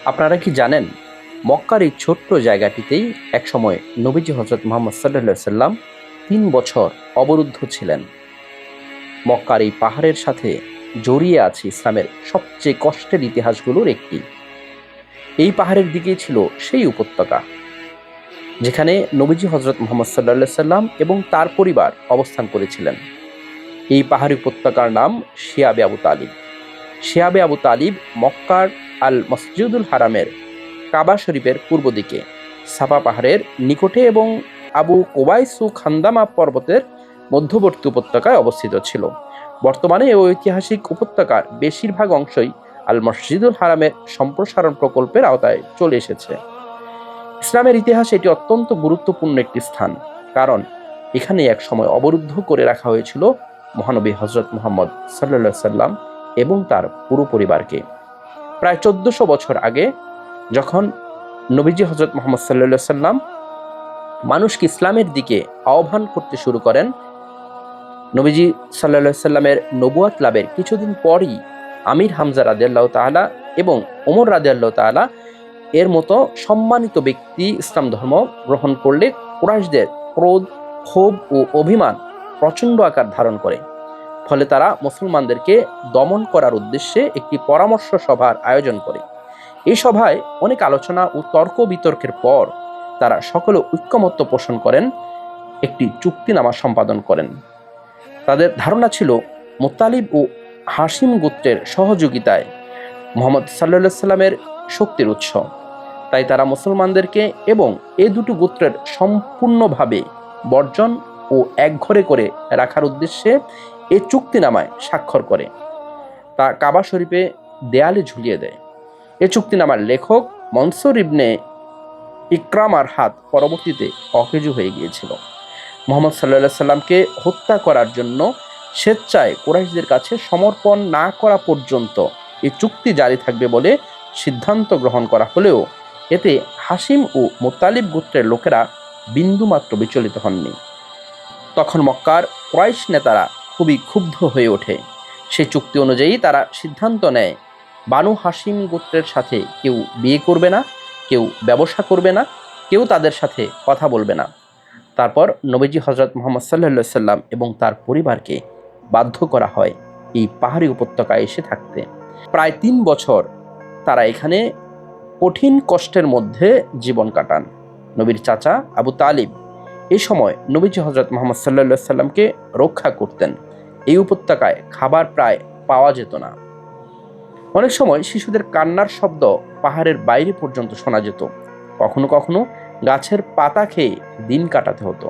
আপনারা কি জানেন, মক্কার এই ছোট্ট জায়গাটিতেই একসময় নবীজি হজরত মুহাম্মদ সাল্লাল্লাহু সাল্লাম 3 বছর অবরুদ্ধ ছিলেন। মক্কার এই পাহাড়ের সাথে জড়িয়ে আছে ইসলামের সবচেয়ে কষ্টের ইতিহাসগুলোর একটি। এই পাহাড়ের দিকেই ছিল সেই উপত্যকা যেখানে নবীজি হজরত মুহাম্মদ সাল্লাল্লাহু সাল্লাম এবং তার পরিবার অবস্থান করেছিলেন। এই পাহাড়ি উপত্যকার নাম শিয়াবে আবু তালিব। শিয়াবে আবু তালিব মক্কার আল মসজিদুল হারামের কাবা শরীফের পূর্ব দিকে সাফা পাহাড়ের নিকটে এবং আবু কোবাইসু খান্দামা পর্বতের মধ্যবর্তী উপত্যকায় অবস্থিত ছিল। বর্তমানে এই ঐতিহাসিক উপত্যকার বেশিরভাগ অংশই আল মসজিদুল হারামের সম্প্রসারণ প্রকল্পের আওতায় চলে এসেছে। ইসলামের ইতিহাসে এটি অত্যন্ত গুরুত্বপূর্ণ একটি স্থান, কারণ এখানে এক সময় অবরুদ্ধ করে রাখা হয়েছিল মহানবী হজরত মুহাম্মদ সাল্লাল্লাহু সাল্লাম এবং তার পুরো পরিবারকে। প্রায় 1400 বছর আগে যখন নবীজি হজরত মুহাম্মদ সাল্লাল্লাহু সাল্লাম মানুষকে ইসলামের দিকে আহ্বান করতে শুরু করেন, নবীজি সাল্লাল্লাহু সাল্লামের নবুয়াত লাভের কিছুদিন পরই আমির হামজা রাদিয়াল্লাহু তাআলা এবং ওমর রাদিয়াল্লাহু তাআলা এর মতো সম্মানিত ব্যক্তি ইসলাম ধর্ম গ্রহণ করলে কুরাইশদের ক্রোধ, ক্ষোভ ও অভিমান প্রচণ্ড আকার ধারণ করে। ফলে তারা মুসলমানদেরকে দমন করার উদ্দেশ্যে একটি পরামর্শ সভার আয়োজন করে। এই সভায় অনেক আলোচনা ও তর্ক বিতর্কের পর তারা সকলে ঐক্যমত্য পোষণ করেন, একটি চুক্তিনামা সম্পাদন করেন। তাদের ধারণা ছিল মুত্তালিব ও হাশিম গোত্রের সহযোগিতায় মুহাম্মদ সাল্লাল্লাহু সাল্লামের শক্তির উৎস। তাই তারা মুসলমানদেরকে এবং এ দুটো গোত্রের সম্পূর্ণভাবে বর্জন ও একঘরে করে রাখার উদ্দেশ্যে এই চুক্তিনামায় স্বাক্ষর করে, তা কাবা শরীফে দেয়ালে ঝুলিয়ে দেয়। এ চুক্তিনামার লেখক মনসুর ইবনে ইকরামার হাত পরবর্তীতে অকেজু হয়ে গিয়েছিল। মুহাম্মদ সাল্লাল্লাহু সাল্লামকে হত্যা করার জন্য স্বেচ্ছায় কুরাইশদের কাছে সমর্পণ না করা পর্যন্ত এই চুক্তি জারি থাকবে বলে সিদ্ধান্ত গ্রহণ করা হলেও এতে হাশিম ও মুত্তালিব গোত্রের লোকেরা বিন্দুমাত্র বিচলিত হননি। তখন মক্কার কুরাইশ নেতারা খুবই ক্ষুব্ধ হয়ে ওঠে। সেই চুক্তি অনুযায়ী তারা সিদ্ধান্ত নেয়, বানু হাশিম গোত্রের সাথে কেউ বিয়ে করবে না, কেউ ব্যবসা করবে না, কেউ তাদের সাথে কথা বলবে না। তারপর নবীজি হজরত মুহাম্মদ সাল্লাল্লাহু সাল্লাম এবং তার পরিবারকে বাধ্য করা হয় এই পাহাড়ি উপত্যকায় এসে থাকতে। প্রায় 3 বছর তারা এখানে কঠিন কষ্টের মধ্যে জীবন কাটান। নবীর চাচা আবু তালিব এই সময় নবীজি হজরত মুহাম্মদ সাল্লাল্লাহু সাল্লামকে রক্ষা করতেন। এই উপত্যকায় খাবার প্রায় পাওয়া যেত না। অনেক সময় শিশুদের কান্নার শব্দ পাহাড়ের বাইরে পর্যন্ত শোনা যেত। কখনো কখনো গাছের পাতা খেয়ে দিন কাটাতে হতো।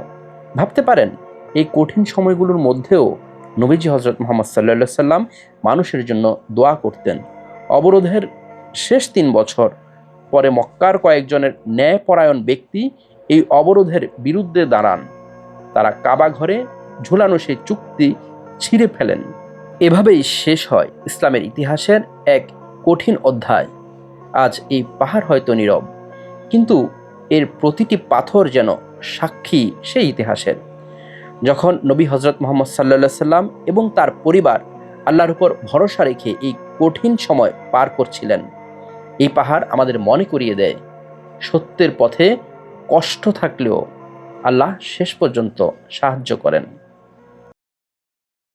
ভাবতে পারেন, এই কঠিন সময়গুলোর মধ্যেও নবীজি হজরত মুহাম্মদ সাল্লাল্লাহু সাল্লাম মানুষের জন্য দোয়া করতেন। অবরোধের শেষ 3 বছর পরে মক্কার কয়েকজনের ন্যায়পরায়ণ ব্যক্তি এই অবরোধের বিরুদ্ধে দাঁড়ান। তারা কাবা ঘরে ঝুলানো সেই চুক্তি ছিঁড়ে ফেলেন। এভাবেই শেষ হয় ইসলামের ইতিহাসের এক কঠিন অধ্যায়। আজ এই পাহাড় হয়তো নীরব, কিন্তু এর প্রতিটি পাথর যেন সাক্ষী সেই ইতিহাসের। যখন নবী হজরত মুহাম্মদ সাল্লাল্লাহু সাল্লাম এবং তার পরিবার আল্লাহর উপর ভরসা রেখে এই কঠিন সময় পার করছিলেন, এই পাহাড় আমাদের মনে করিয়ে দেয়, সত্যের পথে কষ্ট থাকলেও আল্লাহ শেষ পর্যন্ত সাহায্য করেন।